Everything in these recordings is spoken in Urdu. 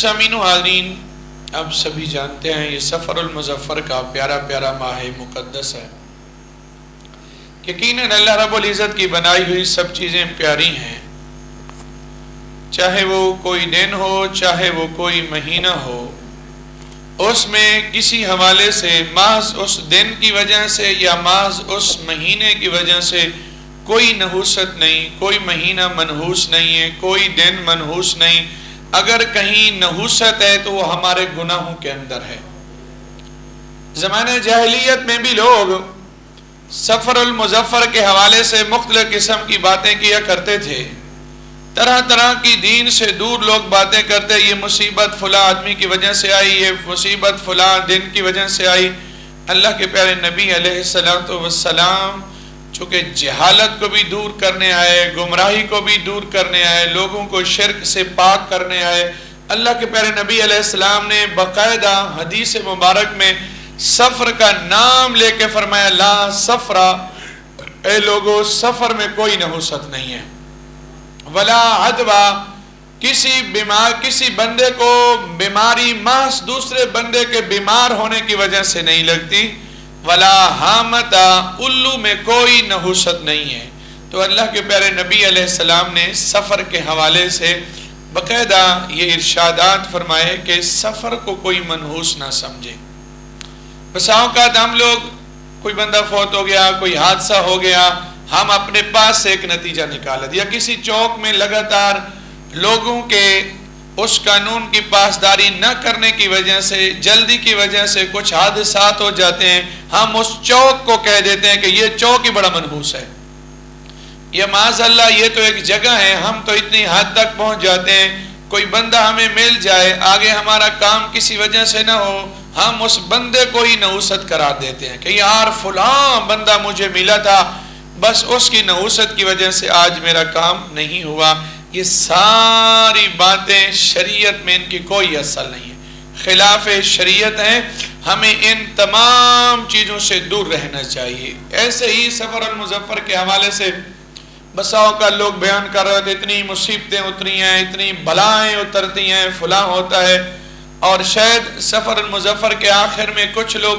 سامعین و حاضرین، اب سبھی جانتے ہیں یہ سفر المظفر کا پیارا پیارا ماہ مقدس ہے۔ یقیناً اللہ رب العزت کی بنائی ہوئی سب چیزیں پیاری ہیں، چاہے وہ کوئی دن ہو چاہے وہ کوئی مہینہ ہو، اس میں کسی حوالے سے محض اس دن کی وجہ سے یا محض اس مہینے کی وجہ سے کوئی نحوست نہیں، کوئی مہینہ منحوس نہیں ہے، کوئی دن منحوس نہیں۔ اگر کہیں نحوست ہے تو وہ ہمارے گناہوں کے اندر ہے۔ زمانہ جاہلیت میں بھی لوگ سفر المظفر کے حوالے سے مختلف قسم کی باتیں کیا کرتے تھے، طرح طرح کی دین سے دور لوگ باتیں کرتے، یہ مصیبت فلاں آدمی کی وجہ سے آئی، یہ مصیبت فلاں دن کی وجہ سے آئی۔ اللہ کے پیارے نبی علیہ السلام چونکہ جہالت کو بھی دور کرنے آئے، گمراہی کو بھی دور کرنے آئے، لوگوں کو شرک سے پاک کرنے آئے، اللہ کے پیارے نبی علیہ السلام نے باقاعدہ حدیث مبارک میں سفر کا نام لے کے فرمایا لا سفرا، اے لوگو سفر میں کوئی نحوست نہیں ہے، ولا عدوا، کسی بندے کو بیماری محض دوسرے بندے کے بیمار ہونے کی وجہ سے نہیں لگتی، ولا حامتا، الو میں کوئی نحوست نہیں ہے۔ تو اللہ کے پیارے نبی علیہ السلام نے سفر کے حوالے سے باقاعدہ یہ ارشادات فرمائے کہ سفر کو کوئی منحوس نہ سمجھے۔ بسا اوقات ہم لوگ، کوئی بندہ فوت ہو گیا، کوئی حادثہ ہو گیا، ہم اپنے پاس سے ایک نتیجہ نکالا دیا، کسی چوک میں لگاتار لوگوں کے اس قانون کی پاسداری نہ کرنے کی وجہ سے، جلدی کی وجہ سے کچھ حادثات ہو جاتے ہیں، ہم اس چوک کو کہہ دیتے ہیں کہ یہ چوک ہی بڑا منحوس ہے، یا معاذ اللہ یہ تو ایک جگہ ہے، ہم تو اتنی حد تک پہنچ جاتے ہیں، کوئی بندہ ہمیں مل جائے، آگے ہمارا کام کسی وجہ سے نہ ہو، ہم اس بندے کو ہی نحوست قرار دیتے ہیں کہ یار فلاں بندہ مجھے ملا تھا، بس اس کی نحوست کی وجہ سے آج میرا کام نہیں ہوا۔ یہ ساری باتیں شریعت میں ان کی کوئی اصل نہیں ہے، خلاف شریعت ہیں، ہمیں ان تمام چیزوں سے دور رہنا چاہیے۔ ایسے ہی سفر المظفر کے حوالے سے بساؤ کا لوگ بیان کر رہے تھے، اتنی مصیبتیں اتری ہیں، اتنی بلائیں اترتی ہیں، فلاں ہوتا ہے، اور شاید سفر المظفر کے آخر میں کچھ لوگ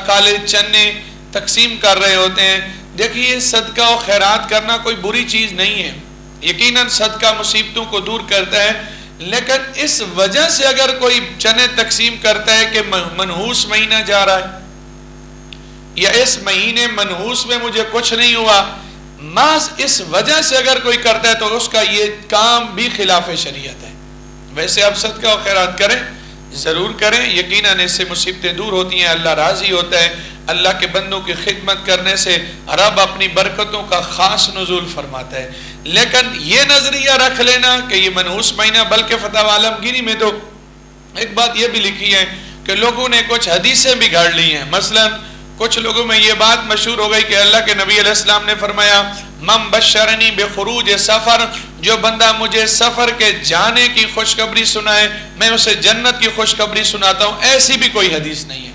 کالے چنے تقسیم کر رہے ہوتے ہیں۔ دیکھیے صدقہ و خیرات کرنا کوئی بری چیز نہیں ہے، یقیناً صدقہ مصیبتوں کو دور کرتا ہے، لیکن اس وجہ سے اگر کوئی چنے تقسیم کرتا ہے کہ منحوس مہینہ جا رہا ہے یا اس مہینے منحوس میں مجھے کچھ نہیں ہوا، محض اس وجہ سے اگر کوئی کرتا ہے تو اس کا یہ کام بھی خلاف شریعت ہے۔ ویسے آپ صدقہ و خیرات کریں، ضرور کریں، یقیناً اس سے مصیبتیں دور ہوتی ہیں، اللہ راضی ہوتا ہے، اللہ کے بندوں کی خدمت کرنے سے رب اپنی برکتوں کا خاص نزول فرماتا ہے۔ لیکن یہ نظریہ رکھ لینا کہ یہ منحوس مہینہ، بلکہ فتاوی عالمگیری میں تو ایک بات یہ بھی لکھی ہے کہ لوگوں نے کچھ حدیثیں بھی گھڑ لی ہیں، مثلا کچھ لوگوں میں یہ بات مشہور ہو گئی کہ اللہ کے نبی علیہ السلام نے فرمایا من بشرنی بخروج سفر، جو بندہ مجھے سفر کے جانے کی خوشخبری سنائے میں اسے جنت کی خوشخبری سناتا ہوں۔ ایسی بھی کوئی حدیث نہیں ہے،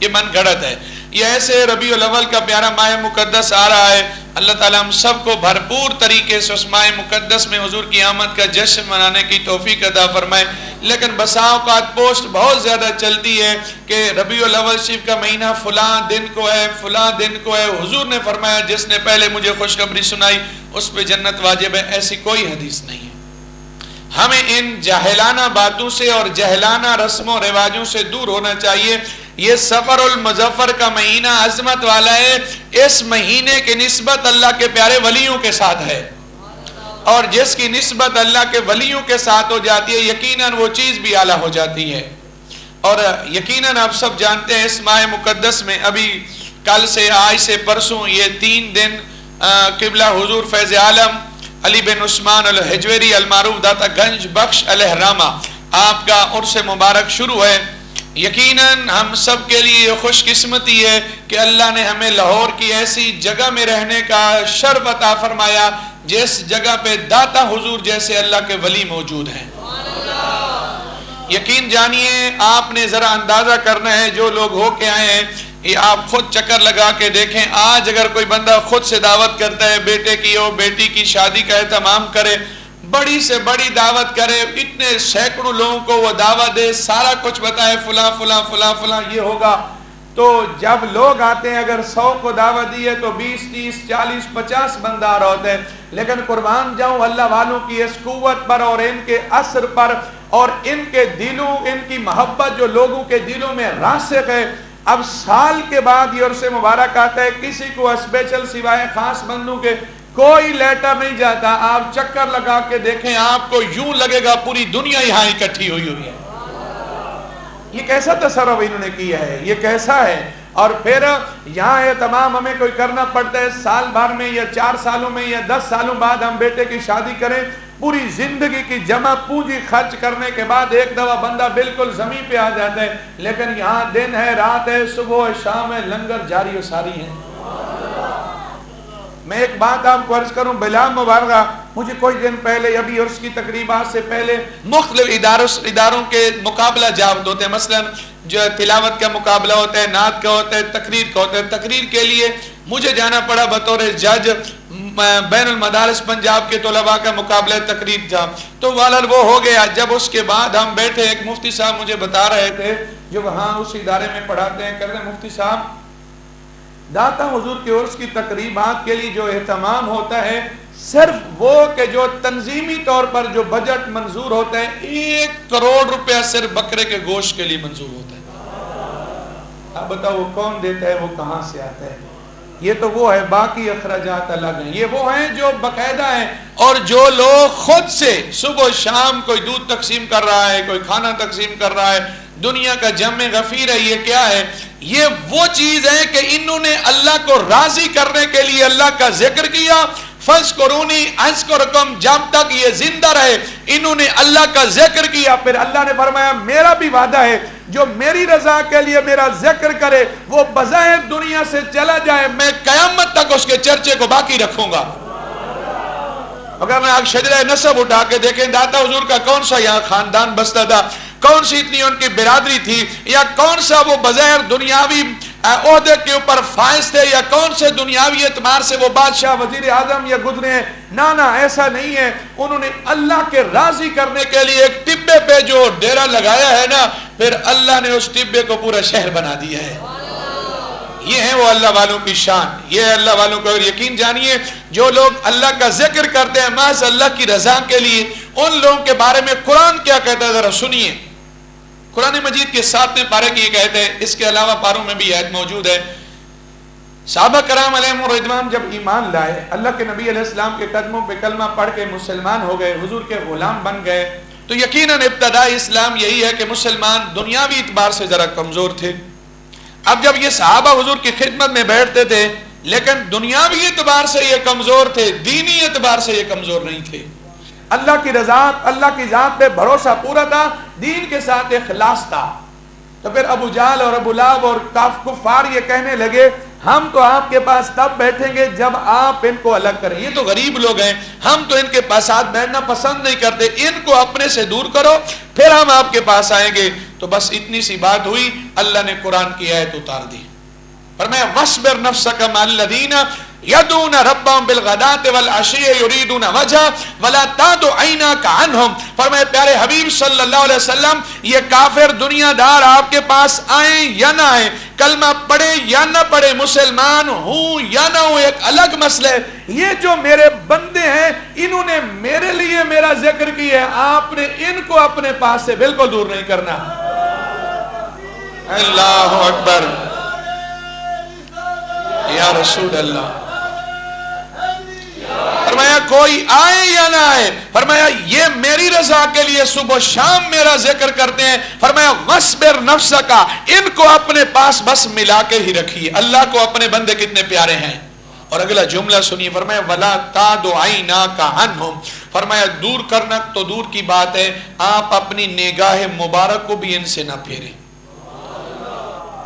یہ من گھڑت ہے۔ یہ ایسے ربیع الاول کا پیارا ماہ مقدس آ رہا ہے، اللہ تعالیٰ ہم سب کو بھرپور طریقے سے اس ماہ مقدس میں حضور کی آمد کا جشن منانے کی توفیق عطا فرمائے، لیکن بسا اوقات پوسٹ بہت زیادہ چلتی ہے کہ ربیع الاول شریف کا مہینہ فلاں دن کو ہے، فلاں دن کو ہے، حضور نے فرمایا جس نے پہلے مجھے خوشخبری سنائی اس پہ جنت واجب ہے، ایسی کوئی حدیث نہیں ہے۔ ہمیں ان جاہلانہ باتوں سے اور جاہلانہ رسم و رواجوں سے دور ہونا چاہیے۔ یہ سفر المظفر کا مہینہ عظمت والا ہے، اس مہینے کی نسبت اللہ کے پیارے ولیوں کے ساتھ ہے، اور جس کی نسبت اللہ کے ولیوں کے ساتھ ہو جاتی ہے یقیناً وہ چیز بھی اعلیٰ ہو جاتی ہے۔ اور یقیناً آپ سب جانتے ہیں اس ماہ مقدس میں ابھی کل سے آج سے پرسوں یہ 3 دن قبلہ حضور فیض عالم علی بن عثمان الحجویری المعروف داتا گنج بخش علیہ رحمہ آپ کا عرس مبارک شروع ہے۔ یقیناً ہم سب کے لیے یہ خوش قسمتی ہے کہ اللہ نے ہمیں لاہور کی ایسی جگہ میں رہنے کا شرف عطا فرمایا جس جگہ پہ داتا حضور جیسے اللہ کے ولی موجود ہیں۔ یقین جانیے آپ نے ذرا اندازہ کرنا ہے، جو لوگ ہو کے آئے ہیں یہ آپ خود چکر لگا کے دیکھیں، آج اگر کوئی بندہ خود سے دعوت کرتا ہے بیٹے کی ہو، بیٹی کی شادی کا اہتمام کرے، بڑی سے بڑی دعوت کرے، اتنے سینکڑوں لوگوں کو وہ دعوت دے، سارا کچھ بتائے فلاں فلاں فلاں فلاں یہ ہوگا، تو جب لوگ آتے ہیں اگر 100 کو دعوت دی ہے تو 20 30 40 50 بندار ہوتے ہیں، لیکن قربان جاؤں اللہ والوں کی اس قوت پر اور ان کے اثر پر اور ان کے دلوں، ان کی محبت جو لوگوں کے دلوں میں راسخ ہے۔ اب سال کے بعد یہ عرص مبارک آتا ہے، کسی کو اسپیشل سوائے خاص بندوں کے کوئی لیٹر نہیں جاتا، آپ چکر لگا کے دیکھیں آپ کو یوں لگے گا پوری دنیا یہاں اکٹھی ہوئی ہوئی ہے۔ یہ کیسا تصرف انہوں نے کیا ہے، یہ کیسا ہے؟ اور پھر یہاں یہ تمام ہمیں کوئی کرنا پڑتا ہے، سال بھر میں یا 4 سالوں میں یا 10 سالوں بعد ہم بیٹے کی شادی کریں، پوری زندگی کی جمع پونجی خرچ کرنے کے بعد ایک دفعہ بندہ بالکل زمین پہ آ جاتا ہے، لیکن یہاں دن ہے رات ہے صبح ہے شام ہے لنگر جاری و ساری ہے۔ میں ایک بات آپ کو عرض کروں بلا مبالغہ، مجھے کوئی دن پہلے ابھی عرس کی تقریبات سے پہلے مختلف اداروں کے مقابلہ جاب ہوتے ہیں، مثلا جو تلاوت کا مقابلہ ہوتا ہے، نعت کا ہوتا ہے، تقریر کا ہوتا ہے۔ تقریر کے لیے مجھے جانا پڑا بطور جج، بین المدارس پنجاب کے طلباء کا مقابلہ تقریر تھا، تو والد وہ ہو گیا۔ جب اس کے بعد ہم بیٹھے، ایک مفتی صاحب مجھے بتا رہے تھے جو وہاں اس ادارے میں پڑھاتے ہیں، کہتے ہیں مفتی صاحب داتا حضور کے عرس کی تقریبات کے لیے جو اہتمام ہوتا ہے، صرف وہ کہ جو تنظیمی طور پر جو بجٹ منظور ہوتا ہے 1 کروڑ روپیہ صرف بکرے کے گوشت کے لیے منظور ہوتا ہے۔ اب بتاؤ وہ کون دیتا ہے، وہ کہاں سے آتا ہے؟ یہ تو وہ ہے، باقی اخراجات الگ ہیں۔ یہ وہ ہیں جو باقاعدہ ہیں، اور جو لوگ خود سے صبح شام کوئی دودھ تقسیم کر رہا ہے، کوئی کھانا تقسیم کر رہا ہے، دنیا کا جمع غفیر ہے۔ یہ کیا ہے؟ یہ وہ چیز ہے کہ انہوں نے اللہ کو راضی کرنے کے لیے اللہ کا ذکر کیا، فَاذْكُرُونِي أَذْكُرْكُمْ، جب تک یہ زندہ رہے انہوں نے اللہ کا ذکر کیا۔ پھر اللہ نے فرمایا میرا بھی وعدہ ہے جو میری رضا کے لیے میرا ذکر کرے وہ بظاہر دنیا سے چلا جائے، میں قیامت تک اس کے چرچے کو باقی رکھوں گا۔ اگر میں آج شجرہ نسب اٹھا کے دیکھیں داتا حضور کا کون سا یہاں خاندان بستا تھا، کون سی اتنی ان کی برادری تھی، یا کون سا وہ بظاہر دنیاوی عہدے کے اوپر فائز تھے، یا کون سے دنیاوی اعتبار سے وہ بادشاہ وزیر اعظم یا گزرے ہیں، نہ ایسا نہیں ہے۔ انہوں نے اللہ کے راضی کرنے کے لیے ایک ٹبے پہ جو ڈیرا لگایا ہے نا، پھر اللہ نے اس ٹبے کو پورا شہر بنا دیا ہے۔ یہ ہے وہ اللہ والوں کی شان، یہ ہے اللہ والوں کو یقین جانیے۔ جو لوگ اللہ کا ذکر کرتے ہیں محض اللہ کی رضا کے لیے، ان لوگوں کے بارے میں قرآن کیا کہتا ہے ذرا سنیے۔ قرآن مجید کے 7ویں پارے کی یہ کہتے ہیں، اس کے علاوہ پاروں میں بھی آیت موجود ہے۔ صحابہ کرام علیہم الرضوان جب ایمان لائے، اللہ کے نبی علیہ السلام کے قدموں پہ کلمہ پڑھ کے مسلمان ہو گئے، حضور کے غلام بن گئے، تو یقیناً ابتدائی اسلام یہی ہے کہ مسلمان دنیاوی اعتبار سے ذرا کمزور تھے۔ اب جب یہ صحابہ حضور کی خدمت میں بیٹھتے تھے لیکن دنیاوی اعتبار سے یہ کمزور تھے، دینی اعتبار سے یہ کمزور نہیں تھے۔ اللہ کی رضا، اللہ کی ذات پہ بھروسہ پورا تھا، دین کے ساتھ اخلاص تھا۔ تو پھر ابو جہل اور ابو لہب اور کفار یہ کہنے لگے ہم تو آپ کے پاس تب بیٹھیں گے جب آپ ان کو الگ کریں، یہ تو غریب لوگ ہیں، ہم تو ان کے پاس ساتھ بیٹھنا پسند نہیں کرتے، ان کو اپنے سے دور کرو پھر ہم آپ کے پاس آئیں گے۔ تو بس اتنی سی بات ہوئی، اللہ نے قرآن کی آیت اتار دی، فرمایا وَاصْبِرْ نَفْسَكَ مَعَ الَّذِينَ يَدْعُونَ رَبَّهُمْ بِالْغَدَاةِ وَالْعَشِيِّ يُرِيدُونَ وَجْهَهُ وَلَا تَعْدُ عَيْنَاكَ عَنْهُمْ۔ فرمایا پیارے حبیب صلی اللہ علیہ وسلم یہ کافر دنیا دار آپ کے پاس آئیں یا نہ آئیں، کلمہ پڑھے یا نہ پڑھے، مسلمان ہوں یا نہ ہوں، ایک الگ مسئلہ ہے۔ یہ جو میرے بندے ہیں انہوں نے میرے لیے میرا ذکر کیا ہے، آپ نے ان کو اپنے پاس سے بالکل دور نہیں کرنا۔ اللہ اکبر یا رسول اللہ۔ فرمایا کوئی آئے یا نہ آئے، فرمایا یہ میری رضا کے لیے صبح شام میرا ذکر کرتے ہیں، فرمایا وَاصْبِرْ نَفْسَكَ، ان کو اپنے پاس بس ملا کے ہی رکھیے۔ اللہ کو اپنے بندے کتنے پیارے ہیں۔ اور اگلا جملہ سنیے، فرمایا وَلَا تَعْدُ عَيْنَاكَ عَنْهُمْ، فرمایا دور کرنا تو دور کی بات ہے، آپ اپنی نگاہ مبارک کو بھی ان سے نہ پھیریں۔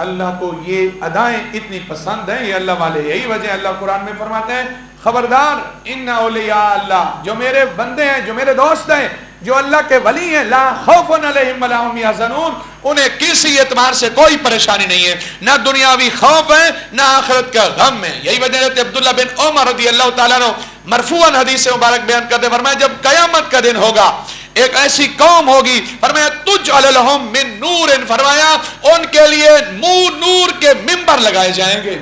اللہ کو یہ ادائیں اتنی پسند ہیں، یہ اللہ والے، یہی وجہ اللہ قرآن میں فرماتے ہیں خبردار ان اولیاء اللہ، جو میرے بندے ہیں، جو میرے دوست ہیں، جو اللہ کے ولی ہیں، لا خوف علیہم ولا هم یحزنون، انہیں کسی اعتبار سے کوئی پریشانی نہیں ہے، نہ دنیاوی خوف ہے نہ آخرت کا غم ہے۔ یہی وجہ ہے کہ عبداللہ بن عمر رضی اللہ تعالیٰ عنہ مرفوعاً حدیث مبارک بیان کرتے فرمایا جب قیامت کا دن ہوگا ایک ایسی قوم ہوگی فرمایا تجعل لہم من نور، فرمایا ان کے لیے نور کے ممبر لگائے جائیں گے،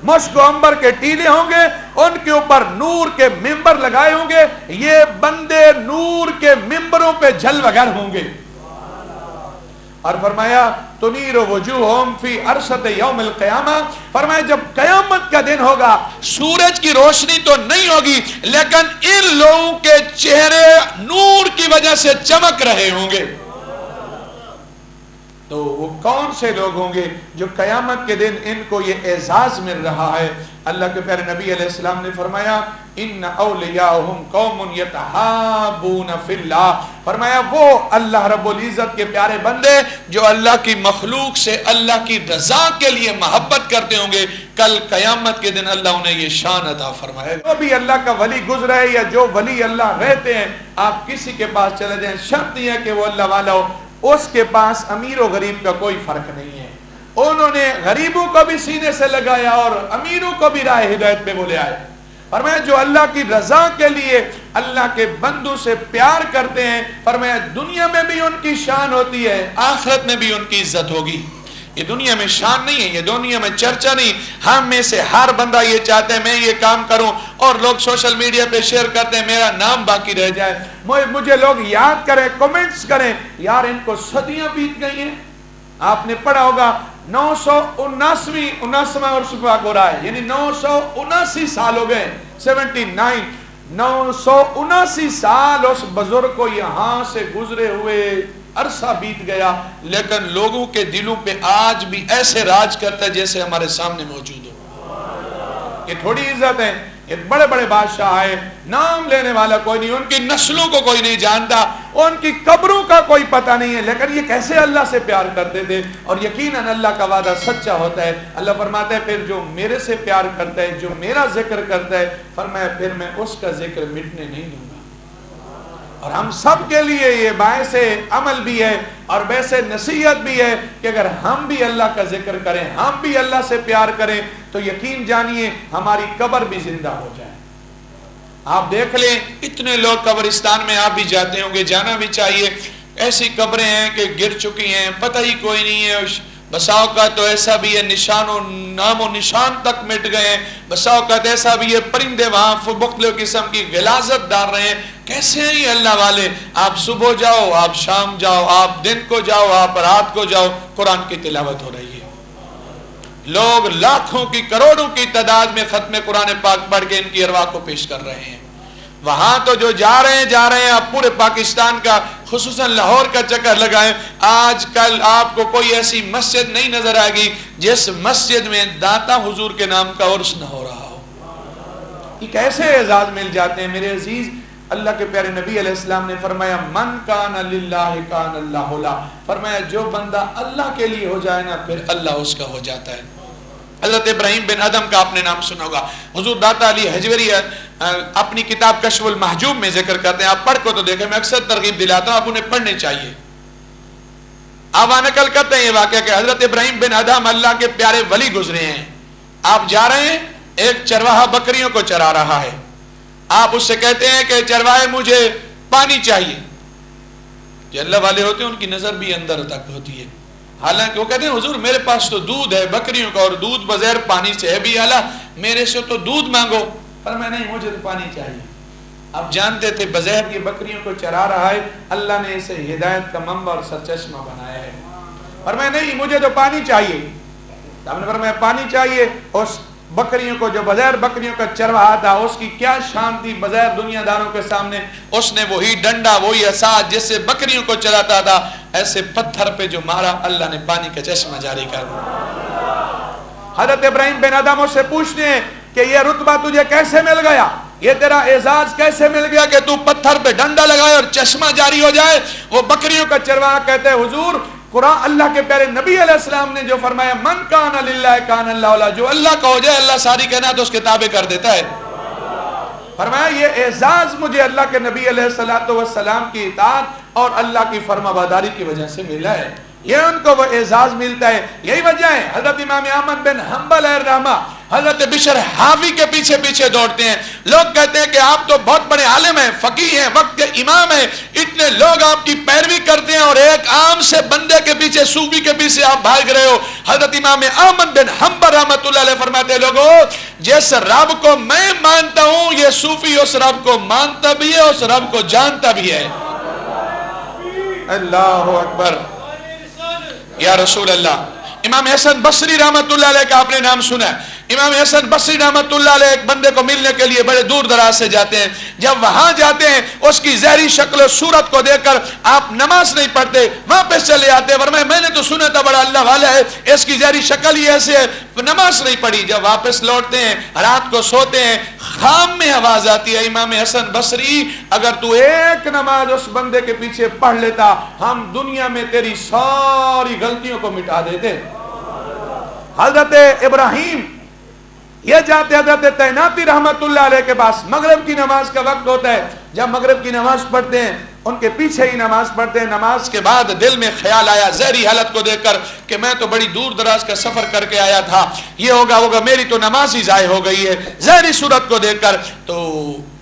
مشک و عنبر کے ٹیلے ہوں گے، ان کے اوپر نور کے ممبر لگائے ہوں گے، یہ بندے نور کے ممبروں پہ جلوہ گر ہوں گے۔ اور فرمایا تنیر وجوہہم فی عرصۃ یوم القیامہ، فرمایا جب قیامت کا دن ہوگا سورج کی روشنی تو نہیں ہوگی لیکن ان لوگوں کے چہرے نور کی وجہ سے چمک رہے ہوں گے۔ تو وہ کون سے لوگ ہوں گے جو قیامت کے دن ان کو یہ اعزاز مل رہا ہے؟ اللہ کے پیارے نبی علیہ السلام نے فرمایا ان اولیاءہم قوم یتحابون فی اللہ، فرمایا وہ اللہ رب العزت کے پیارے بندے جو اللہ کی مخلوق سے اللہ کی رضا کے لیے محبت کرتے ہوں گے، کل قیامت کے دن اللہ انہیں یہ شان عطا فرمائے گا۔ جو بھی اللہ کا ولی گزرے یا جو ولی اللہ رہتے ہیں، آپ کسی کے پاس چلے جائیں، شرط یہ ہے کہ وہ اللہ والا ہو، اس کے پاس امیر و غریب کا کوئی فرق نہیں ہے۔ انہوں نے غریبوں کو بھی سینے سے لگایا اور امیروں کو بھی راہ ہدایت پہ بولے آئے۔ فرمایا جو اللہ کی رضا کے لیے اللہ کے بندوں سے پیار کرتے ہیں، فرمایا دنیا میں بھی ان کی شان ہوتی ہے، آخرت میں بھی ان کی عزت ہوگی۔ یہ دنیا میں شان نہیں ہے، یہ دنیا میں چرچا نہیں، ہم میں سے ہر بندہ یہ چاہتا ہے میں یہ کام کروں اور لوگ سوشل میڈیا پہ شیئر کرتے ہیں میرا نام باقی رہ جائے، مجھے لوگ یاد کریں، کمنٹس کریں۔ یار ان کو صدیاں بیت گئی ہیں، آپ نے پڑھا ہوگا 979واں عرص پاک ہو رہا ہے، یعنی 979 سال ہو گئے، 79 979 سال اس بزرگ کو یہاں سے گزرے ہوئے عرصہ بیت گیا، لیکن لوگوں کے دلوں پہ آج بھی ایسے راج کرتا ہے جیسے ہمارے سامنے موجود ہو۔ یہ تھوڑی عزت ہے، یہ بڑے بڑے بادشاہ آئے، نام لینے والا کوئی نہیں، ان کی نسلوں کو کوئی نہیں جانتا، ان کی قبروں کا کوئی پتہ نہیں ہے، لیکن یہ کیسے اللہ سے پیار کرتے تھے، اور یقیناً اللہ کا وعدہ سچا ہوتا ہے۔ اللہ فرماتا ہے پھر جو میرے سے پیار کرتا ہے، جو میرا ذکر کرتا ہے، فرمایا پھر میں اس کا ذکر مٹنے نہیں دوں گا۔ اور ہم سب کے لیے یہ باعث عمل بھی ہے اور ویسے نصیحت بھی ہے کہ اگر ہم بھی اللہ کا ذکر کریں، ہم بھی اللہ سے پیار کریں، تو یقین جانیے ہماری قبر بھی زندہ ہو جائے۔ آپ دیکھ لیں اتنے لوگ قبرستان میں آپ بھی جاتے ہوں گے، جانا بھی چاہیے، ایسی قبریں ہیں کہ گر چکی ہیں، پتہ ہی کوئی نہیں ہے، بسا اوقات تو ایسا بھی ہے نشان و نام و نشان تک مٹ گئے ہیں، بسا اوقات ایسا بھی ہے پرندے وہاں مختلف قسم کی غلاظت ڈال رہے ہیں۔ کیسے ہیں یہ اللہ والے؟ آپ صبح جاؤ، آپ شام جاؤ، آپ دن کو جاؤ، آپ رات کو جاؤ، قرآن کی تلاوت ہو رہی ہے، لوگ لاکھوں کی کروڑوں کی تعداد میں ختم قرآن پاک پڑھ کے ان کی ارواح کو پیش کر رہے ہیں۔ وہاں تو جو جا رہے ہیں آپ پورے پاکستان کا خصوصاً لاہور کا چکر لگائیں، آج کل آپ کو کوئی ایسی مسجد نہیں نظر آئے گی جس مسجد میں داتا حضور کے نام کا عرس نہ ہو رہا ہو۔ یہ کیسے اعزاز مل جاتے ہیں میرے عزیز؟ اللہ کے پیارے نبی علیہ السلام نے فرمایا من کان للہ کان اللہ لہ، فرمایا جو بندہ اللہ کے لیے ہو جائے نا پھر اللہ اس کا ہو جاتا ہے۔ حضرت ابراہیم بن ادم کا آپ نے نام سنا ہوگا، حضور داتا علی حجویری اپنی کتاب کشف المحجوب میں ذکر کرتے ہیں، آپ پڑھ کو تو دیکھیں، میں اکثر ترغیب دلاتا ہوں آپ انہیں پڑھنے چاہیے۔ آپ نقل کرتے ہیں یہ واقعہ کہ حضرت ابراہیم بن ادم اللہ کے پیارے ولی گزرے ہیں، آپ جا رہے ہیں، ایک چرواہا بکریوں کو چرا رہا ہے، آپ اس سے کہتے ہیں کہ چرواہے مجھے پانی چاہیے، جو اللہ والے ہوتے ہیں ان کی نظر بھی اندر تک ہوتی ہے، حالانکہ وہ کہتے ہیں حضور میرے پاس تو دودھ ہے بکریوں کا اور دودھ بغیر پانی سے ہے بھی اعلیٰ، میرے سے تو دودھ مانگو، پر میں نہیں، مجھے تو پانی چاہیے۔ اب جانتے تھے بظاہر یہ بکریوں کو چرا رہا ہے، اللہ نے اسے ہدایت کا منبع اور سرچشمہ بنایا ہے، پر میں نہیں، مجھے تو پانی چاہیے۔ ہم نے فرمایا پانی چاہیے، اس بکریوں کو جو بظاہر بکریوں کا چرواہا تھا اس کی کیا شان تھی بظاہر دنیا داروں کے سامنے، اس نے وہی ڈنڈا وہی عصا جس سے بکریوں کو چلاتا تھا ایسے پتھر پہ جو مارا، اللہ نے پانی کا چشمہ جاری کر دیا۔ حضرت ابراہیم بن ادم سے پوچھتے ہیں کہ یہ رتبہ تجھے کیسے مل گیا، یہ تیرا اعزاز کیسے مل گیا کہ تو پتھر پہ ڈنڈا لگائے اور چشمہ جاری ہو جائے؟ وہ بکریوں کا چرواہا کہتے ہیں حضور قرآن اللہ کے پیارے نبی علیہ السلام نے جو فرمایا من کان للہ کان اللہ لہ، جو اللہ کا ہو جائے اللہ ساری کائنات اس کے تابع کر دیتا ہے۔ فرمایا یہ اعزاز مجھے اللہ کے نبی علیہ السلام کی اطاعت اور اللہ کی فرما برداری کی وجہ سے ملا ہے، یہ ان کو وہ اعزاز ملتا ہے۔ یہی وجہ ہے حضرت امام احمد بن حنبل رحمہ حضرت بشر حافی کے پیچھے پیچھے دوڑتے ہیں. لوگ کہتے ہیں کہ آپ تو بہت بڑے عالم ہیں, فقیہ ہیں, وقت کے امام ہیں, اتنے لوگ آپ کی پیروی کرتے ہیں اور ایک عام سے بندے کے پیچھے, صوفی کے پیچھے آپ بھاگ رہے ہو. حضرت امام احمد بن حنبل رحمۃ اللہ علیہ فرماتے ہیں, لوگوں جس رب کو میں مانتا ہوں یہ صوفی اس رب کو مانتا بھی ہے, اس رب کو جانتا بھی ہے. اللہ اکبر یا رسول اللہ. امام حسن بصری رحمت اللہ علیہ کا آپ نے نام سنا ہے. امام حسن بصری رحمت اللہ علیہ ایک بندے کو ملنے کے لیے بڑے دور دراز سے جاتے ہیں. جب وہاں جاتے ہیں اس کی ظاہری شکل و صورت کو دیکھ کر آپ نماز نہیں پڑھتے, واپس چلے آتے ہیں. ورنہ میں نے تو سنا تھا بڑا اللہ والا ہے, اس کی ظاہری شکل ہی ایسے ہے, نماز نہیں پڑھی. جب واپس لوٹتے ہیں, رات کو سوتے ہیں, خام میں آواز آتی ہے, امام حسن بصری اگر تو ایک نماز اس بندے کے پیچھے پڑھ لیتا ہم دنیا میں تیری ساری غلطیوں کو مٹا دیتے. حضرت ابراہیم یہ جاتے حضرت تعیناتی رحمت اللہ علیہ کے پاس, مغرب کی نماز کا وقت ہوتا ہے. جب مغرب کی نماز پڑھتے ہیں ان کے پیچھے ہی نماز پڑھتے ہیں. نماز کے بعد دل میں خیال آیا ظاہری حالت کو دیکھ کر کہ میں تو بڑی دور دراز کا سفر کر کے آیا تھا, یہ ہوگا میری تو نماز ہی ضائع ہو گئی ہے. ظاہری صورت کو دیکھ کر تو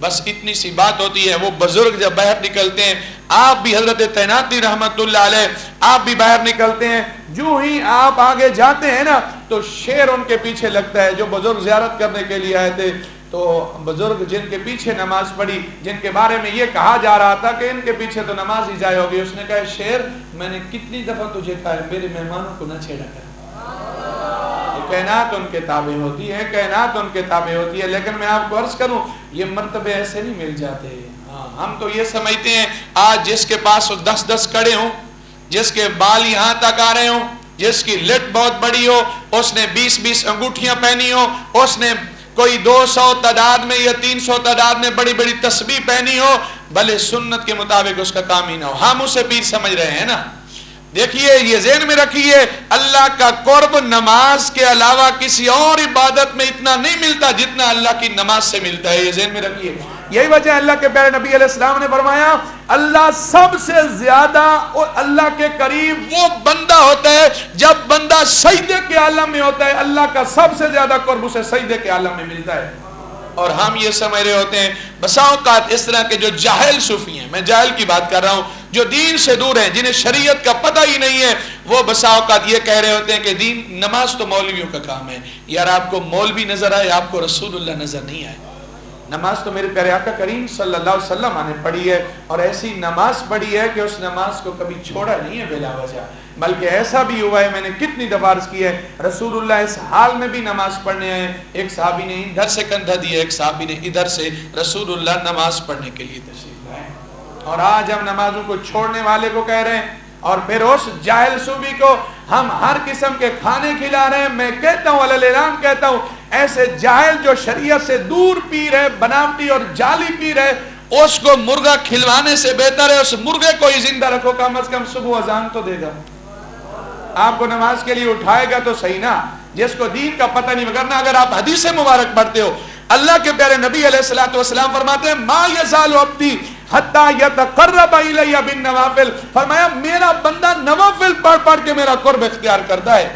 بس اتنی سی بات ہوتی ہے. وہ بزرگ جب باہر نکلتے ہیں, آپ بھی حضرت تعیناتی رحمت اللہ علیہ آپ بھی باہر نکلتے ہیں. جو ہی آپ آگے جاتے ہیں نا تو شیر ان کے پیچھے لگتا ہے. جو بزرگ زیارت کرنے کے لیے آئے تھے تو بزرگ جن کے پیچھے نماز پڑھی, جن کے بارے میں یہ کہا جا رہا تھا کہ ان کے پیچھے تو نماز ہی ضائع ہوگی, اس نے کہا شیر میں نے کتنی دفعہ تجھے کہا ہے میرے مہمانوں کو نہ چھیڑا کر. کائنات ان کے تابع ہوتی ہے, کائنات ان کے تابع ہوتی ہے. لیکن میں آپ کو عرض کروں یہ مرتبے ایسے نہیں مل جاتے. ہم تو یہ سمجھتے ہیں آج جس کے پاس 10 کڑے ہوں, جس کے بال یہاں تک آ رہے ہوں, جس کی لٹ بہت بڑی ہو, اس نے 20 انگوٹھیاں پہنی ہو, اس نے کوئی 200 تعداد میں یا 300 تعداد میں بڑی بڑی تسبیح پہنی ہو, بھلے سنت کے مطابق اس کا کام ہی نہ ہو, ہم اسے پیر سمجھ رہے ہیں نا. دیکھیے یہ ذہن میں رکھیے, اللہ کا قرب نماز کے علاوہ کسی اور عبادت میں اتنا نہیں ملتا جتنا اللہ کی نماز سے ملتا ہے. یہ ذہن میں رکھیے. یہی وجہ اللہ کے پیارے نبی علیہ السلام نے فرمایا اللہ سب سے زیادہ اور اللہ کے قریب وہ بندہ ہوتا ہے جب بندہ سجدے کے عالم میں ہوتا ہے. اللہ کا سب سے زیادہ قرب اسے سجدے کے عالم میں ملتا ہے. اور ہم یہ سمجھ رہے ہوتے ہیں بسا اوقات اس طرح کے جو جاہل صوفی ہیں, میں جاہل کی بات کر رہا ہوں, جو دین سے دور ہیں, جنہیں شریعت کا پتہ ہی نہیں ہے, وہ بسا اوقات یہ کہہ رہے ہوتے ہیں کہ دین نماز تو مولویوں کا کام ہے. یار آپ کو مولوی نظر آئے, آپ کو رسول اللہ نظر نہیں آئے. نماز تو میرے پیارے آقا کریم صلی اللہ علیہ وسلم نے پڑھی ہے, اور ایسی نماز پڑھی ہے کہ اس نماز کو کبھی چھوڑا نہیں ہے بلا وجہ. بلکہ ایسا بھی ہوا ہے, میں نے کتنی دفعہ عرض کی ہے, رسول اللہ اس حال میں بھی نماز پڑھنے آئے. ایک صحابی نے ادھر سے کندھا دیا, ایک صحابی نے ادھر سے, رسول اللہ نماز پڑھنے کے لیے تشریف لائے. اور آج ہم نمازوں کو چھوڑنے والے کو کہہ رہے ہیں, اور پھر اس جاہل صوفی کو ہم ہر قسم کے کھانے کھلا رہے ہیں. میں کہتا ہوں علی اعلان کہتا ہوں, ایسے جاہل جو شریعت سے دور پیر ہے, بناوٹی اور جعلی پیر ہے, اس کو مرغا کھلوانے سے بہتر ہے اس مرغے کو ہی زندہ رکھو, کم از کم صبح اذان تو دے گا, آپ کو نماز کے لیے اٹھائے گا تو صحیح نا. جس کو دین کا پتہ نہیں, وگرنہ اگر آپ حدیث مبارک پڑھتے ہو, اللہ کے پیارے نبی علیہ الصلوۃ والسلام فرماتے ہیں ما یزال عبدی حتی یتقرب الی بالنوافل, فرمایا میرا بندہ نوافل پڑھ پڑھ کے میرا قرب اختیار کرتا ہے.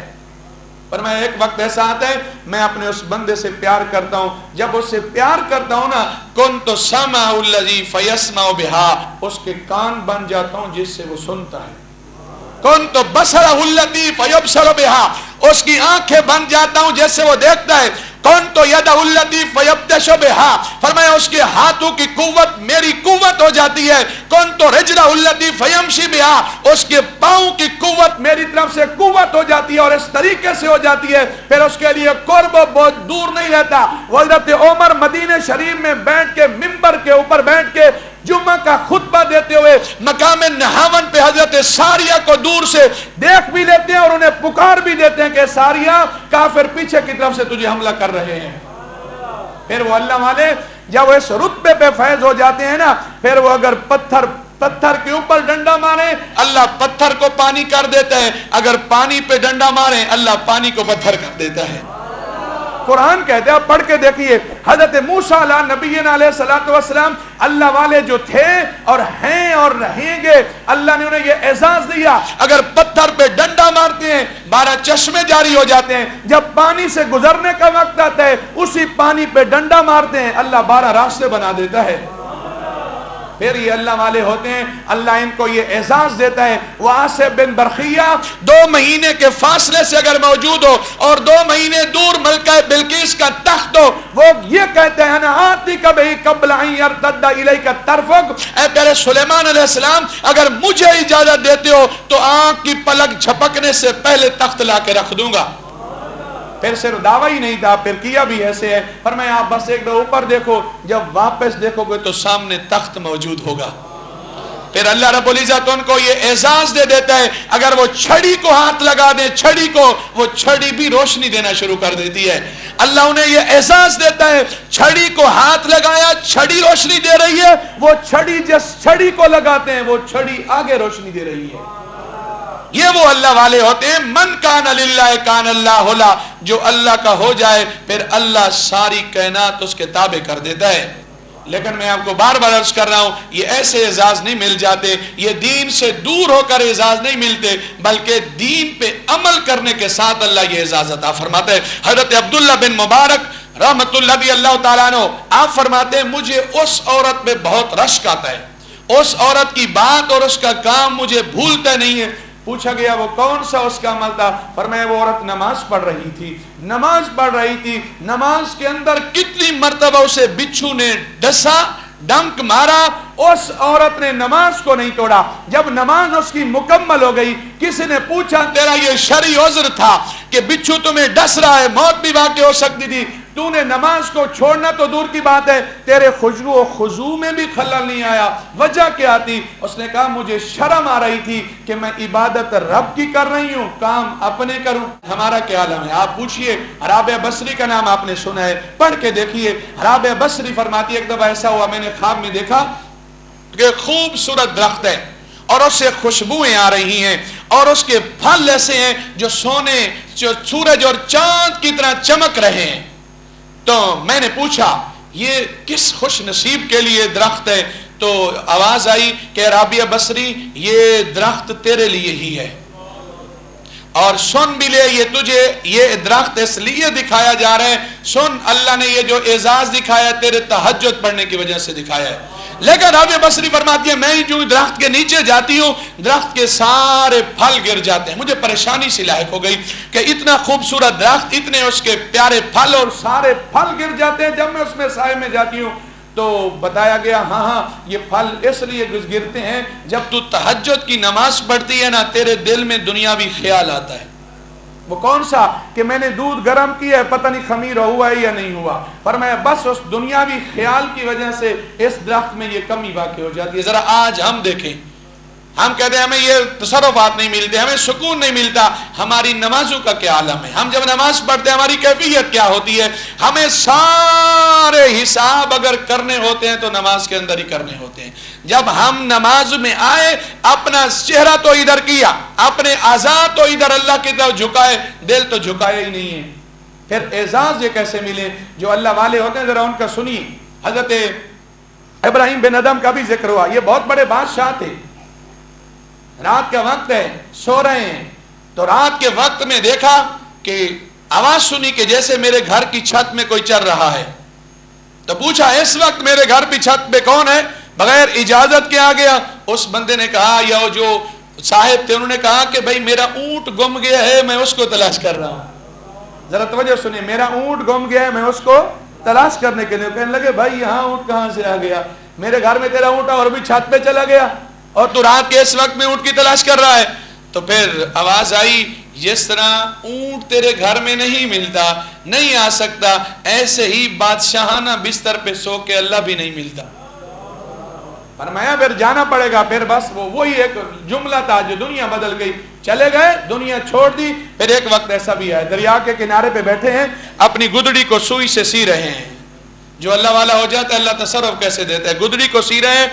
فرمایا ایک وقت ایسا آتا ہے میں اپنے اس بندے سے پیار کرتا ہوں, جب اس سے پیار کرتا ہوں نا کنت سمع الذی فیسمع بها, اس کے کان بن جاتا ہوں جس سے وہ سنتا ہے. کنت بصرہ الذی فیبصر بها, اس کی آنکھیں بن جاتا ہوں جیسے وہ دیکھتا ہے. کنت یدہ الذی فیبطش بها, فرمایا اس کے ہاتھوں کی قوت میری قوت ہو جاتی ہے. کنت رجلہ الذی فیمشی بها, اس کے پاؤں کی قوت میری طرف سے قوت ہو جاتی ہے, اور اس طریقے سے ہو جاتی ہے. پھر اس کے لیے قرب بہت دور نہیں رہتا. حضرت عمر مدینہ شریف میں بیٹھ کے, ممبر کے اوپر بیٹھ کے جمعہ کا خطبہ دیتے ہوئے مقام نہاون پہ حضرت ساریہ کو دور سے دیکھ بھی لیتے ہیں اور انہیں پکار بھی دیتے ہیں کہ ساریہ کافر پیچھے کی طرف سے تجھے حملہ کر رہے ہیں. پھر وہ اللہ والے جب وہ اس رتبے پہ فیض ہو جاتے ہیں نا, پھر وہ اگر پتھر کے اوپر ڈنڈا مارے اللہ پتھر کو پانی کر دیتا ہے, اگر پانی پہ ڈنڈا مارے اللہ پانی کو پتھر کر دیتا ہے. قرآن کہتے ہیں, آپ پڑھ کے دیکھیے, حضرت موسیٰ علیہ نبینا علیہ الصلوۃ والسلام اللہ والے جو تھے اور ہیں اور رہیں گے, اللہ نے انہیں یہ اعزاز دیا, اگر پتھر پہ ڈنڈا مارتے ہیں 12 چشمے جاری ہو جاتے ہیں, جب پانی سے گزرنے کا وقت آتا ہے اسی پانی پہ ڈنڈا مارتے ہیں, اللہ 12 راستے بنا دیتا ہے. پھر یہ اللہ والے ہوتے ہیں, اللہ ان کو یہ اعزاز دیتا ہے. واسب بن برخیہ 2 مہینے کے فاصلے سے اگر موجود ہو اور 2 مہینے دور ملکہ بلقیس کا تخت ہو, وہ یہ کہتے ہیں انا آتیک بہ قبل ان یرتد الیک طرفک, اے پیارے سلیمان علیہ السلام اگر مجھے اجازت دیتے ہو تو آنکھ کی پلک جھپکنے سے پہلے تخت لا کے رکھ دوں گا. پھر صرف دعویٰ ہی نہیں تھا, پھر کیا بھی ایسے ہے. فرمایا آپ بس ایک دو اوپر دیکھو, جب واپس دیکھو گے تو سامنے تخت موجود ہوگا. پھر اللہ رب العزت ان کو یہ اعزاز دے دیتا ہے, اگر وہ چھڑی کو ہاتھ لگا دیں, چھڑی کو, وہ چھڑی بھی روشنی دینا شروع کر دیتی ہے. اللہ انہیں یہ احساس دیتا ہے, چھڑی کو ہاتھ لگایا, چھڑی روشنی دے رہی ہے, وہ چھڑی جس چھڑی کو لگاتے ہیں وہ چھڑی آگے روشنی دے رہی ہے. یہ وہ اللہ والے ہوتے ہیں. من کان للہ کان اللہ لا, جو اللہ کا ہو جائے پھر اللہ ساری کائنات اس کے تابع کر دیتا ہے. لیکن میں آپ کو بار بار عرض کر رہا ہوں, یہ ایسے اعزاز نہیں مل جاتے, یہ دین سے دور ہو کر اعزاز نہیں ملتے, بلکہ دین پہ عمل کرنے کے ساتھ اللہ یہ اعزاز عطا فرماتا ہے. حضرت عبداللہ بن مبارک رحمت اللہ تعالیٰ عنہ آپ فرماتے ہیں, مجھے اس عورت پہ بہت رشک آتا ہے, اس عورت کی بات اور اس کا کام مجھے بھولتا نہیں ہے. پوچھا گیا وہ کون سا اس کا عمل تھا؟ فرمایا وہ عورت نماز پڑھ رہی تھی, نماز پڑھ رہی تھی, نماز کے اندر کتنی مرتبہ اسے بچھو نے ڈسا, ڈنک مارا, اس عورت نے نماز کو نہیں توڑا. جب نماز اس کی مکمل ہو گئی, کسی نے پوچھا تیرا یہ شرعی عذر تھا کہ بچھو تمہیں ڈس رہا ہے, موت بھی واقع ہو سکتی تھی, تو نے نماز کو چھوڑنا تو دور کی بات ہے, تیرے خشوع و خضوع میں بھی خلل نہیں آیا, وجہ کیا تھی؟ اس نے کہا مجھے شرم آ رہی تھی کہ میں عبادت رب کی کر رہی ہوں, کام اپنے کروں. ہمارا کیا عالم ہے آپ پوچھئے. رابعہ بصری کا نام آپ نے سنا ہے, پڑھ کے دیکھیے. رابعہ بصری فرماتی ایک دفعہ ایسا ہوا, میں نے خواب میں دیکھا کہ خوبصورت درخت ہے اور اس سے خوشبوئیں آ رہی ہیں اور اس کے پھل ایسے ہیں جو سونے, جو سورج اور چاند کی طرح چمک رہے ہیں. تو میں نے پوچھا یہ کس خوش نصیب کے لیے درخت ہے؟ تو آواز آئی کہ رابعہ بصری یہ درخت تیرے لیے ہی ہے, اور سن بھی لے, یہ تجھے یہ درخت اس لیے دکھایا جا رہا ہے, سن اللہ نے یہ جو اعزاز دکھایا تیرے تہجد پڑھنے کی وجہ سے دکھایا ہے. لیکن رابعہ بصری فرماتی ہے میں جو درخت کے نیچے جاتی ہوں درخت کے سارے پھل گر جاتے ہیں. مجھے پریشانی سی لاحق ہو گئی کہ اتنا خوبصورت درخت, اتنے اس کے پیارے پھل اور سارے پھل گر جاتے ہیں. جب میں اس میں سائے میں جاتی ہوں تو بتایا گیا ہاں یہ پھل اس لیے گرتے ہیں جب تو تہجد کی نماز پڑھتی ہے نا, تیرے دل میں دنیاوی خیال آتا ہے. وہ کون سا؟ کہ میں نے دودھ گرم کیا ہے, پتہ نہیں خمیر ہوا ہے یا نہیں ہوا. فرمایا بس اس دنیاوی خیال کی وجہ سے اس درخت میں یہ کمی واقع ہو جاتی ہے. ذرا آج ہم دیکھیں, ہم کہتے ہیں ہمیں یہ تصرفات نہیں ملتے, ہمیں سکون نہیں ملتا, ہماری نمازوں کا کیا عالم ہے؟ ہم جب نماز پڑھتے ہیں ہماری کیفیت کیا ہوتی ہے؟ ہمیں سارے حساب اگر کرنے ہوتے ہیں تو نماز کے اندر ہی کرنے ہوتے ہیں. جب ہم نماز میں آئے اپنا چہرہ تو ادھر کیا, اپنے اعضاء تو ادھر اللہ کی طرف جھکائے, دل تو جھکایا ہی نہیں ہے. پھر اعزاز یہ کیسے ملے؟ جو اللہ والے ہوتے ہیں ذرا ان کا سنیے. حضرت ابراہیم بن ادم کا بھی ذکر ہوا, یہ بہت بڑے بادشاہ تھے. رات کا وقت ہے, سو رہے ہیں, تو رات کے وقت میں دیکھا کہ آواز سنی کہ جیسے میرے گھر کی چھت میں کوئی چل رہا ہے. تو پوچھا اس وقت میرے گھر کی چھت پہ کون ہے؟ بغیر اجازت کے آ گیا. اس بندے نے کہا, یا جو صاحب تھے انہوں نے کہا کہ بھائی میرا اونٹ گم گیا ہے, میں اس کو تلاش کر رہا ہوں. ذرا توجہ سنیے, میرا اونٹ گم گیا ہے, میں اس کو تلاش کرنے کے لیے. کہنے لگے بھائی یہاں اونٹ کہاں سے آ گیا؟ میرے گھر میں تیرا اونٹ اور بھی چھت پہ چلا گیا اور تو رات کے اس وقت میں اونٹ کی تلاش کر رہا ہے. تو پھر آواز آئی جس طرح اونٹ تیرے گھر میں نہیں ملتا, نہیں آ سکتا, ایسے ہی بادشاہانہ بستر پہ سو کے اللہ بھی نہیں ملتا. فرمایا پھر جانا پڑے گا. پھر بس وہی ایک جملہ تھا جو دنیا بدل گئی. چلے گئے, دنیا چھوڑ دی. پھر ایک وقت ایسا بھی ہے, دریا کے کنارے پہ بیٹھے ہیں, اپنی گدڑی کو سوئی سے سی رہے ہیں. جو اللہ والا ہو جاتا ہے اللہ تصرف کیسے دیتا ہے. گدڑی کو سی رہے ہیں,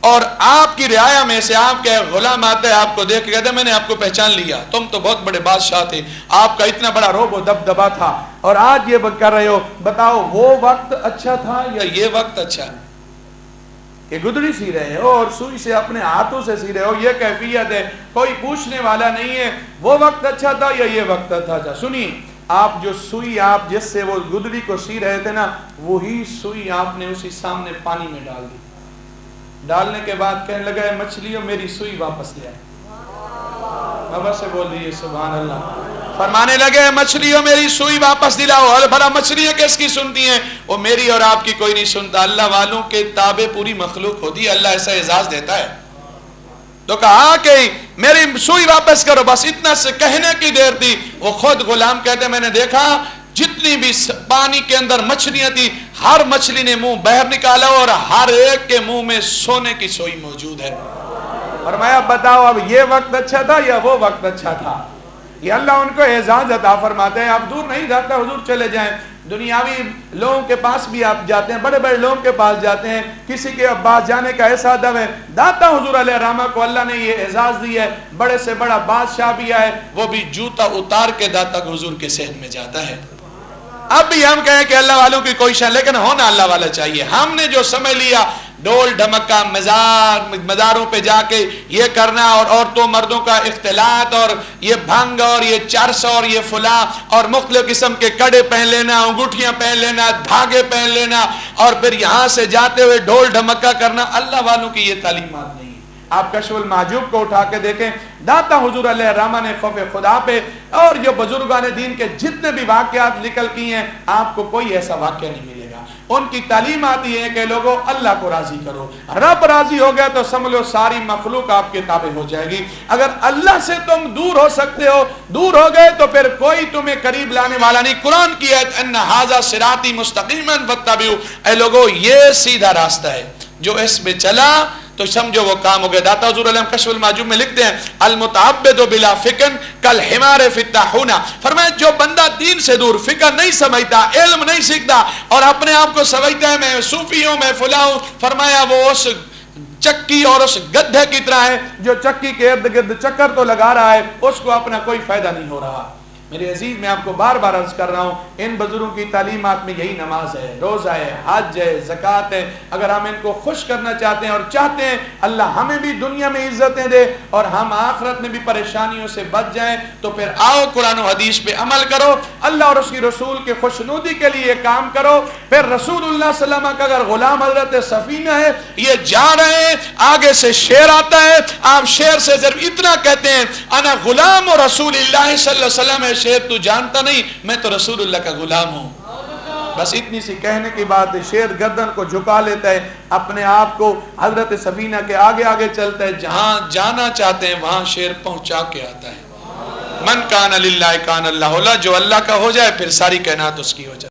اور آپ کی رعایا میں سے آپ کے غلام آتے ہیں، آپ کو دیکھ کے کہتے ہیں میں نے آپ کو پہچان لیا، تم تو بہت بڑے بادشاہ تھے، آپ کا اتنا بڑا رعب و دبدبا تھا، اور آج یہ کر رہے ہو، بتاؤ وہ وقت اچھا تھا یا یہ وقت اچھا ہے؟ کہ گدڑی سی رہے ہو اور سوئی سے اپنے ہاتھوں سے سی رہے ہو، یہ کیفیت ہے، کوئی پوچھنے والا نہیں ہے وہ وقت اچھا تھا یا یہ وقت اچھا؟ سنیے، آپ جو سوئی آپ جس سے وہ گدڑی کو سی رہے تھے نا، وہی سوئی آپ نے اسی سامنے پانی میں ڈال دی، ڈالنے کے بعد کہنے لگا ہے مچھلیوں میری سوئی واپس لے آئے، بابا سے بول دیئے سبحان اللہ، فرمانے لگے مچھلیوں میری سوئی واپس دلاؤ، اور بھلا مچھلیاں کس کی سنتی ہیں؟ وہ میری اور آپ کی کوئی نہیں سنتا، اللہ والوں کے تابع پوری مخلوق ہوتی ہے، اللہ ایسا اعزاز دیتا ہے۔ تو کہا کہ میری سوئی واپس کرو، بس اتنا سے کہنے کی دیر تھی، وہ خود غلام کہتے میں نے دیکھا جتنی بھی پانی کے اندر مچھلیاں تھی، ہر مچھلی نے منہ باہر نکالا اور ہر ایک کے منہ میں سونے کی سوئی موجود ہے۔ فرمایا بتاؤ اب یہ وقت اچھا تھا یا وہ وقت اچھا تھا؟ یہ اللہ ان کو اعزاز عطا فرماتے ہیں۔ آپ دور نہیں جاتا، حضور چلے جائیں، دنیاوی لوگوں کے پاس بھی آپ جاتے ہیں، بڑے بڑے لوگوں کے پاس جاتے ہیں، کسی کے پاس جانے کا ایسا ادب ہے، داتا حضور علیہ الرحمہ کو اللہ نے یہ اعزاز دی ہے، بڑے سے بڑا بادشاہ بھی آئے وہ بھی جوتا اتار کے داتا حضور کے صحن میں جاتا ہے۔ اب بھی ہم کہیں کہ اللہ والوں کی کوئی شان، لیکن ہونا اللہ والا چاہیے۔ ہم نے جو سمجھ لیا ڈول ڈھمکا، مزاروں پہ جا کے یہ کرنا، اور عورتوں مردوں کا اختلاط، اور یہ بھنگ اور یہ چرس اور یہ فلاں اور مختلف قسم کے کڑے پہن لینا، انگوٹھیاں پہن لینا، دھاگے پہن لینا، اور پھر یہاں سے جاتے ہوئے ڈول ڈھمکا کرنا، اللہ والوں کی یہ تعلیمات نہیں۔ آپ کشف المحجوب کو اٹھا کے دیکھیں، داتا حضور علیہ الرحمہ نے خوف خدا پہ اور جو بزرگان دین کے جتنے بھی واقعات نکل کی ہیں، آپ کو کوئی ایسا واقعہ نہیں ملے گا۔ ان کی تعلیمات یہ ہے کہ لوگوں اللہ کو راضی کرو، رب راضی ہو گیا تو سمجھ لو ساری مخلوق آپ کے تابع ہو جائے گی۔ اگر اللہ سے تم دور ہو سکتے ہو، دور ہو گئے تو پھر کوئی تمہیں قریب لانے والا نہیں۔ قرآن کی آیت ان ھذا صراطی مستقیما فاتبعوہ، اے لوگوں یہ سیدھا راستہ ہے، جو اس میں چلا تو سمجھو وہ کام ہو گیا۔ داتا حضور علیہ کشف المحجوب میں لکھتے ہیں المتعبد بلا فکر کالحمار فی الطاحونہ، فرمایا جو بندہ دین سے دور، فکر نہیں سمجھتا، علم نہیں سیکھتا اور اپنے آپ کو سمجھتا ہے میں صوفی ہوں، میں فلاں ہوں، فرمایا وہ اس چکی اور اس گدھے کی طرح ہے جو چکی کے ارد گرد چکر تو لگا رہا ہے، اس کو اپنا کوئی فائدہ نہیں ہو رہا۔ میرے عزیز میں آپ کو بار بار عرض کر رہا ہوں، ان بزرگوں کی تعلیمات میں یہی نماز ہے، روزہ ہے، حج ہے، زکوٰۃ ہے۔ اگر ہم ان کو خوش کرنا چاہتے ہیں اور چاہتے ہیں اللہ ہمیں بھی دنیا میں عزتیں دے اور ہم آخرت میں بھی پریشانیوں سے بچ جائیں، تو پھر آؤ قرآن و حدیث پہ عمل کرو، اللہ اور اس کی رسول کے خوشنودی کے لیے کام کرو۔ پھر رسول اللہ صلی اللہ علیہ وسلم کا اگر غلام حضرت سفینہ ہے، یہ جا رہے ہیں، آگے سے شیر آتا ہے، آپ شیر سے صرف اتنا کہتے ہیں انا غلام و رسول اللہ صلی اللہ علیہ وسلم، شیر تو جانتا نہیں میں تو رسول اللہ کا غلام ہوں۔ بس اتنی سی کہنے کی بات ہے، شیر گردن کو جھکا لیتا ہے، اپنے آپ کو حضرت سفینہ کے آگے آگے چلتا ہے، جہاں جانا چاہتے ہیں وہاں شیر پہنچا کے آتا ہے۔ من کان للہ کان اللہ، جو اللہ کا ہو جائے پھر ساری کائنات اس کی ہو جائے۔